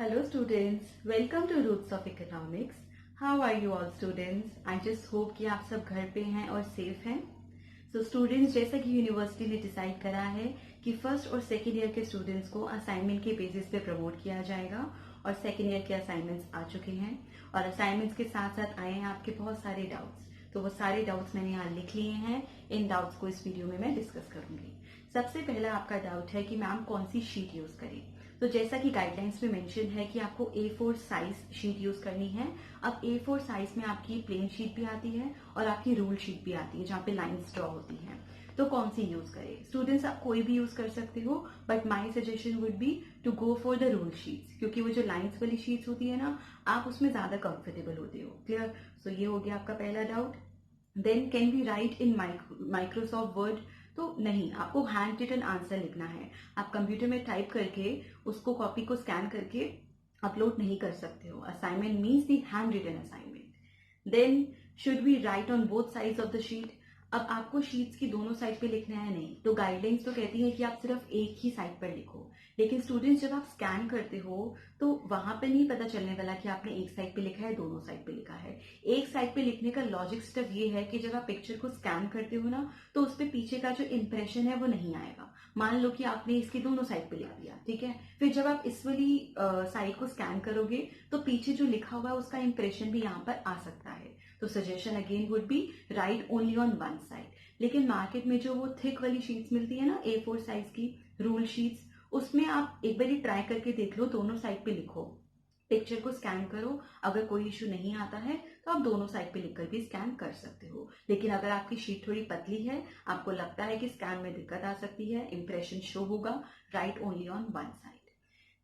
Hello students, welcome to Roots of Economics. How are you all students? I just hope कि आप सब घर पे हैं और सेफ हैं. So students, जैसा कि यूनिवर्सिटी ने डिसाइड करा है कि फर्स्ट और सेकेंड ईयर के स्टूडेंट्स को असाइनमेंट के बेसिस पे प्रमोट किया जाएगा और सेकेंड ईयर के असाइनमेंट्स आ चुके हैं और असाइनमेंट्स के साथ साथ आए हैं आपके बहुत सारे डाउट्स. तो वो सारे डाउट्स मैंने यहाँ लिख लिए हैं. इन डाउट्स को इस वीडियो में मैं डिस्कस करूंगी. सबसे पहला आपका डाउट है कि मैम कौन सी शीट यूज करें. तो जैसा कि गाइडलाइंस में मेंशन है कि आपको A4 साइज शीट यूज करनी है. अब A4 साइज में आपकी प्लेन शीट भी आती है और आपकी रूल शीट भी आती है जहाँ पे लाइंस ड्रॉ होती हैं. तो कौन सी यूज करें. स्टूडेंट्स आप कोई भी यूज कर सकते हो, but my suggestion would be to go for the rule sheets, क्योंकि वो जो लाइंस वाली शीट्स होती है ना, आप उसमें ज्यादा कंफर्टेबल होते हो. क्लियर. सो ये हो गया आपका पहला doubt. Then can we write in Microsoft Word. तो नहीं, आपको हैंड रिटन आंसर लिखना है. आप कंप्यूटर में टाइप करके उसको कॉपी को स्कैन करके अपलोड नहीं कर सकते हो. Assignment means the hand written assignment. Then should we write on both sides of the sheet. अब आपको शीट्स की दोनों साइड पे लिखना है नहीं. तो गाइडलाइंस तो कहती है कि आप सिर्फ एक ही साइड पर लिखो, लेकिन स्टूडेंट्स जब आप स्कैन करते हो तो वहां पे नहीं पता चलने वाला कि आपने एक साइड पे लिखा है दोनों साइड पे लिखा है. एक साइड पे लिखने का लॉजिक स्टेप ये है कि जब आप पिक्चर को स्कैन करते हो ना, तो उस पे पीछे का जो इंप्रेशन है वो नहीं आएगा. मान लो कि आपने इसकी दोनों साइड पे लिख दिया, ठीक है. फिर जब आप इस वाली साइड को स्कैन करोगे तो पीछे जो लिखा हुआ है उसका इंप्रेशन भी यहाँ पर आ सकता है. तो suggestion again would be right only on one side. लेकिन मार्केट में जो वो थिक वाली शीट्स मिलती है ना, A4 साइज की रूल शीट्स, उसमें आप एक बार ट्राई करके देख लो, दोनों साइड पे लिखो, पिक्चर को स्कैन करो. अगर कोई इश्यू नहीं आता है तो आप दोनों साइड पे लिखकर भी स्कैन कर सकते हो. लेकिन अगर आपकी शीट थोड़ी पतली है, आपको लगता है कि स्कैन में दिक्कत आ सकती है, इंप्रेशन शो होगा, write only on one side.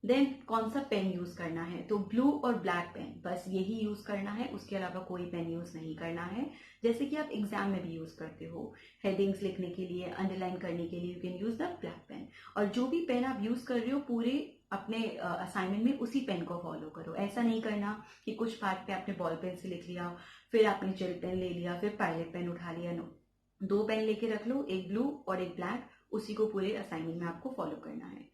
Then कौन सा पेन यूज करना है. तो ब्लू और ब्लैक पेन, बस यही यूज करना है, उसके अलावा कोई पेन यूज नहीं करना है. जैसे कि आप एग्जाम में भी यूज करते हो, हेडिंग्स लिखने के लिए, अंडरलाइन करने के लिए, you can use the black pen. और जो भी पेन आप यूज कर रहे हो पूरे अपने असाइनमेंट में उसी पेन को फॉलो करो. ऐसा नहीं करना कि कुछ पार्ट पे आपने बॉल पेन से लिख लिया, फिर आपने जेल पेन ले लिया, फिर पायलट पेन उठा लिया. नो, दो पेन लेके रख लो, एक ब्लू और एक ब्लैक, उसी को पूरे असाइनमेंट में आपको फॉलो करना है.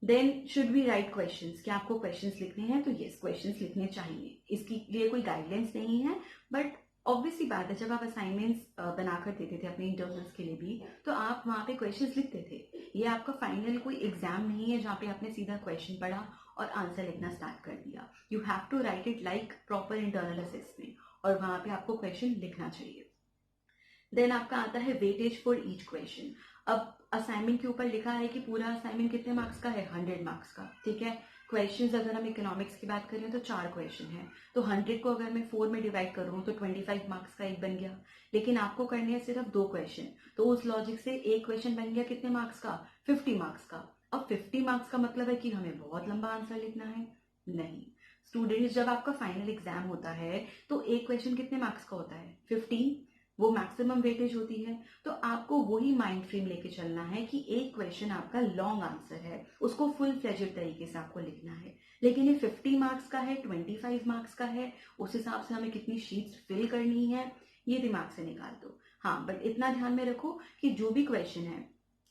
Then should we write questions. क्या आपको क्वेश्चंस लिखने हैं. तो यस, क्वेश्चंस लिखने चाहिए. इसके लिए कोई गाइडलाइंस नहीं है, बट ऑब्वियसली बात है, जब आप असाइनमेंट्स बनाकर देते थे अपने इंटरनल्स के लिए भी, तो आप वहां पे क्वेश्चंस लिखते थे. ये आपका फाइनल कोई एग्जाम नहीं है जहाँ पे आपने सीधा क्वेश्चन पढ़ा और आंसर लिखना स्टार्ट कर दिया. You have to write it like proper internal assessment, और वहां पे आपको क्वेश्चन लिखना चाहिए. देन आपका आता है वेटेज फॉर ईच क्वेश्चन. अब असाइनमेंट के ऊपर लिखा है कि पूरा असाइनमेंट कितने मार्क्स का है, 100 मार्क्स का, ठीक है. क्वेश्चंस अगर हम इकोनॉमिक्स की बात करें तो 4 क्वेश्चन है, तो 100 को अगर मैं 4 में डिवाइड करूं तो 25 मार्क्स का एक बन गया. लेकिन आपको करने हैं सिर्फ 2 क्वेश्चन, तो उस लॉजिक से एक क्वेश्चन बन गया कितने मार्क्स का, 50 मार्क्स का. अब 50 मार्क्स का मतलब है कि हमें बहुत लंबा आंसर लिखना है. नहीं स्टूडेंट्स, जब आपका फाइनल एग्जाम होता है तो एक क्वेश्चन कितने मार्क्स का होता है, 15. वो मैक्सिमम वेटेज होती है. तो आपको वही माइंड फ्रेम लेके चलना है कि एक क्वेश्चन आपका लॉन्ग आंसर है, उसको फुल फ्लेजेड तरीके से आपको लिखना है. लेकिन ये 50 मार्क्स का है, 25 मार्क्स का है, उस हिसाब से हमें कितनी शीट्स फिल करनी है ये दिमाग से निकाल दो. हाँ, बट इतना ध्यान में रखो कि जो भी क्वेश्चन है,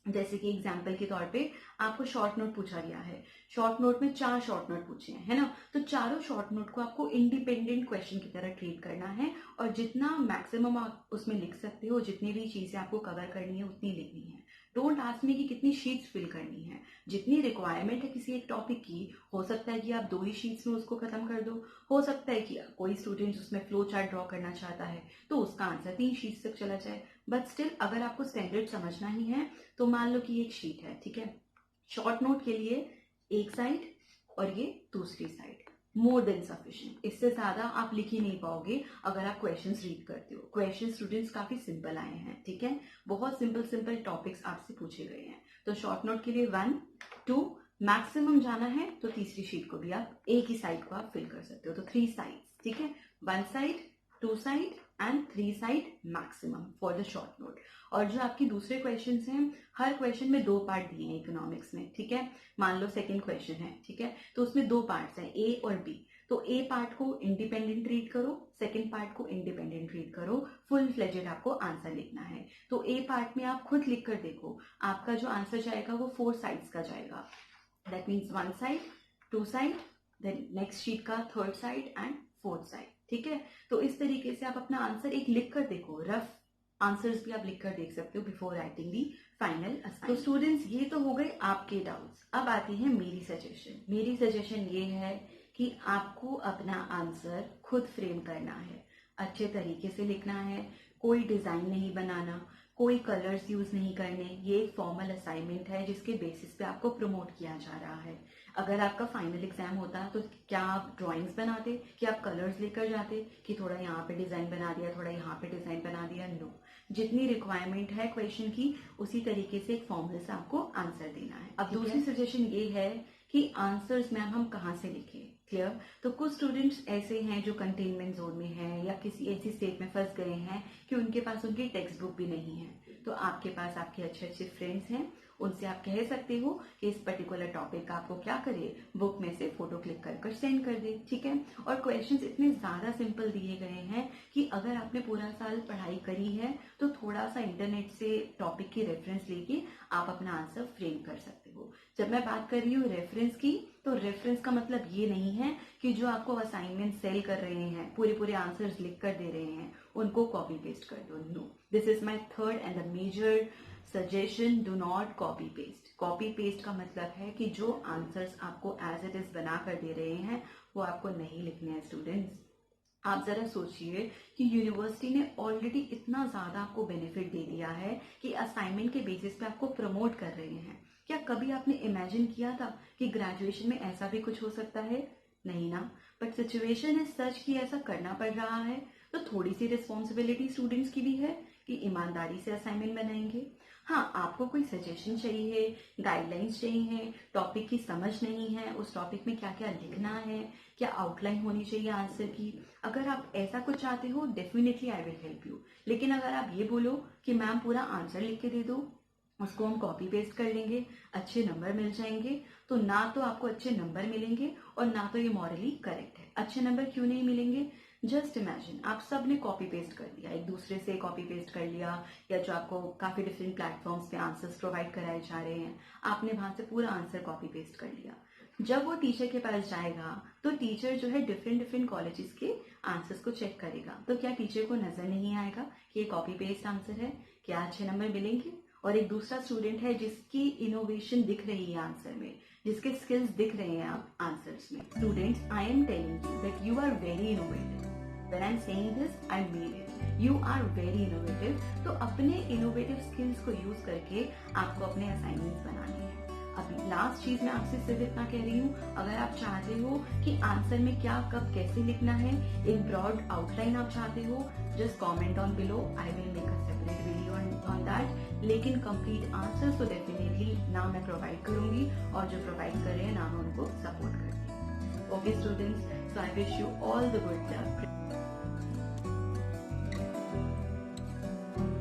जैसे कि एग्जाम्पल के तौर पे आपको शॉर्ट नोट पूछा गया है, शॉर्ट नोट में 4 शॉर्ट नोट पूछे हैं, है ना. तो चारों शॉर्ट नोट को आपको इंडिपेंडेंट क्वेश्चन की तरह ट्रीट करना है, और जितना मैक्सिमम आप उसमें लिख सकते हो, जितनी भी चीजें आपको कवर करनी है उतनी लिखनी है. डोंट आस्क मी कि कितनी शीट्स फिल करनी है. जितनी रिक्वायरमेंट है किसी एक टॉपिक की, हो सकता है कि आप 2 ही शीट्स में उसको खत्म कर दो, हो सकता है कि कोई स्टूडेंट उसमें फ्लो चार्ट ड्रॉ करना चाहता है तो उसका आंसर 3 शीट्स तक चला जाए. बट स्टिल अगर आपको स्टैंडर्ड समझना ही है तो मान लो कि एक शीट है, ठीक है. शॉर्ट नोट के लिए एक साइड और ये दूसरी साइड, मोर देन सफिशिएंट. इससे ज्यादा आप लिख ही नहीं पाओगे अगर आप क्वेश्चंस रीड करते हो. क्वेश्चन स्टूडेंट्स काफी सिंपल आए हैं, ठीक है. बहुत सिंपल सिंपल टॉपिक्स आपसे पूछे गए हैं. तो शॉर्ट नोट के लिए 1, 2, मैक्सिमम जाना है तो तीसरी शीट को भी आप एक ही साइड को आप फिल कर सकते हो. तो 3 साइड्स, ठीक है. 1 side, 2 side and 3 side maximum for the short note. और जो आपकी दूसरे क्वेश्चंस हैं, हर क्वेश्चन में 2 पार्ट दिए हैं इकोनॉमिक्स में, ठीक है. मान लो सेकंड क्वेश्चन है, ठीक है, तो उसमें 2 पार्ट्स हैं, ए और बी. तो ए पार्ट को इंडिपेंडेंट रीड करो, सेकंड पार्ट को इंडिपेंडेंट रीड करो, फुल फ्लेजेड आपको आंसर लिखना है. तो ए पार्ट में आप खुद लिख कर देखो, आपका जो आंसर जाएगा वो 4 साइड्स का जाएगा. That means 1 side, 2 side then next sheet का third side and fourth side, ठीक है। तो इस तरीके से आप अपना आंसर एक लिख कर देखो, रफ आंसर्स भी आप लिख कर देख सकते हो before writing the final assignment. तो स्टूडेंट्स ये तो हो गए आपके डाउट्स। अब आती है मेरी सजेशन। मेरी सजेशन ये है कि आपको अपना आंसर खुद फ्रेम करना है, अच्छे तरीके से लिखना है, कोई डिजाइन नहीं बनाना, कोई कलर्स यूज नहीं करने। ये एक फॉर्मल असाइनमेंट है जिसके बेसिस पे आपको प्रमोट किया जा रहा है। अगर आपका फाइनल एग्जाम होता तो क्या आप ड्राइंग्स बनाते, कि आप कलर्स लेकर जाते कि थोड़ा यहाँ पे डिजाइन बना दिया, थोड़ा यहाँ पे डिजाइन बना दिया? नो, जितनी रिक्वायरमेंट है क्वेश्चन की उसी तरीके से एक फॉर्मूले से आपको आंसर देना है। अब दूसरी सजेशन ये है कि आंसर्स मैम हम कहाँ से लिखें, क्लियर? तो कुछ स्टूडेंट्स ऐसे हैं जो कंटेनमेंट जोन में हैं या किसी ऐसी स्टेट में फंस गए हैं कि उनके पास उनकी टेक्स्ट बुक भी नहीं है। तो आपके पास आपके अच्छे अच्छे फ्रेंड्स हैं, उनसे आप कह सकते हो कि इस पर्टिकुलर टॉपिक का आपको क्या करे, बुक में से फोटो क्लिक कर सेंड कर दे, ठीक है। और क्वेश्चंस इतने ज्यादा सिंपल दिए गए हैं कि अगर आपने पूरा साल पढ़ाई करी है तो थोड़ा सा इंटरनेट से टॉपिक की रेफरेंस लेके आप अपना आंसर फ्रेम कर सकते हो। जब मैं बात कर रही हूँ रेफरेंस की, तो रेफरेंस का मतलब ये नहीं है कि जो आपको असाइनमेंट सेल कर रहे हैं, पूरे पूरे आंसर्स लिख कर दे रहे हैं, उनको कॉपी पेस्ट कर दो। No, this is my third and the major suggestion, do not copy paste. Copy paste का मतलब है कि जो आंसर्स आपको एज इट इज बना कर दे रहे हैं वो आपको नहीं लिखने हैं। स्टूडेंट्स, आप जरा सोचिए कि यूनिवर्सिटी ने ऑलरेडी इतना ज्यादा आपको बेनिफिट दे दिया है कि असाइनमेंट के बेसिस पे आपको प्रमोट कर रहे हैं। क्या कभी आपने इमेजिन किया था कि ग्रेजुएशन में ऐसा भी कुछ हो सकता है? नहीं ना। बट सिचुएशन इज सच कि ऐसा करना पड़ रहा है, तो थोड़ी सी रिस्पॉन्सिबिलिटी स्टूडेंट्स की भी है कि ईमानदारी से असाइनमेंट बनाएंगे। हाँ, आपको कोई सजेशन चाहिए, गाइडलाइंस चाहिए, टॉपिक की समझ नहीं है, उस टॉपिक में क्या क्या लिखना है, क्या आउटलाइन होनी चाहिए आंसर की, अगर आप ऐसा कुछ चाहते हो definitely I will help you. लेकिन अगर आप ये बोलो कि मैम पूरा आंसर लिख के दे दो, उसको हम कॉपी पेस्ट कर लेंगे, अच्छे नंबर मिल जाएंगे, तो ना तो आपको अच्छे नंबर मिलेंगे और ना तो ये मॉरली करेक्ट है। अच्छे नंबर क्यों नहीं मिलेंगे? जस्ट इमेजिन, आप सब ने कॉपी पेस्ट कर दिया, एक दूसरे से कॉपी पेस्ट कर लिया, या जो आपको काफी डिफरेंट प्लेटफॉर्म्स पे आंसर्स प्रोवाइड कराए जा रहे हैं, आपने वहां से पूरा आंसर कॉपी पेस्ट कर लिया। जब वो टीचर के पास जाएगा तो टीचर जो है डिफरेंट डिफरेंट कॉलेजेस के आंसर्स को चेक करेगा। तो क्या टीचर को नजर नहीं आएगा कि ये कॉपी पेस्ट आंसर है? क्या अच्छे नंबर मिलेंगे? और एक दूसरा स्टूडेंट है जिसकी इनोवेशन दिख रही है आंसर में, जिसके स्किल्स दिख रहे हैं आंसर्स में। Students, I am telling you that you are very innovative. When I'm saying this, I mean it. You are very innovative. तो अपने इनोवेटिव स्किल्स को यूज करके आपको अपने असाइनमेंट्स बनाने हैं। अभी लास्ट चीज मैं आपसे सिर्फ इतना कह रही हूँ, अगर आप चाहते हो कि आंसर में क्या कब कैसे लिखना है, एक ब्रॉड आउटलाइन आप चाहते हो, just comment on below, I will make a separate video on that. लेकिन कंप्लीट आंसर्स तो डेफिनेटली ना मैं प्रोवाइड करूंगी, और जो प्रोवाइड कर रहे हैं ना मैं उनको सपोर्ट करती हूँ। Okay students, so I wish you all the good luck.